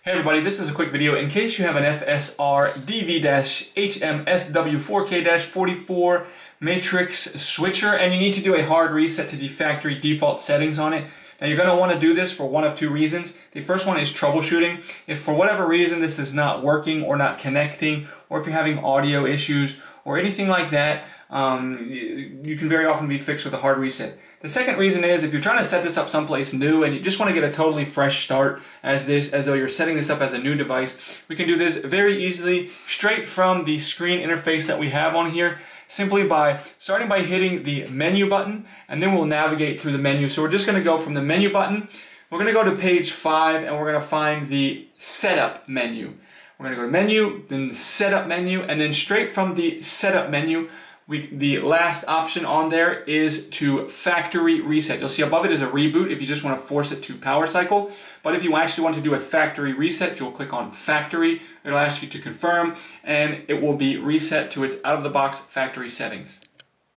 Hey everybody, this is a quick video in case you have an FSR DV-HMSW4K-44 matrix switcher and you need to do a hard reset to the factory default settings on it. Now you're going to want to do this for one of two reasons. The first one is troubleshooting. If for whatever reason this is not working or not connecting, or if you're having audio issues or anything like that, you can very often be fixed with a hard reset. The second reason is if you're trying to set this up someplace new and you just want to get a totally fresh start as though you're setting this up as a new device, we can do this very easily straight from the screen interface that we have on here, simply by starting by hitting the menu button, and then we'll navigate through the menu. So we're just going to go from the menu button, we're going to go to page 5, and we're going to find the setup menu. We're going to go to menu, then the setup menu, and then straight from the setup menu, the last option on there is to factory reset. You'll see above it is a reboot if you just want to force it to power cycle. But if you actually want to do a factory reset, you'll click on factory. It'll ask you to confirm and it will be reset to its out-of-the-box factory settings.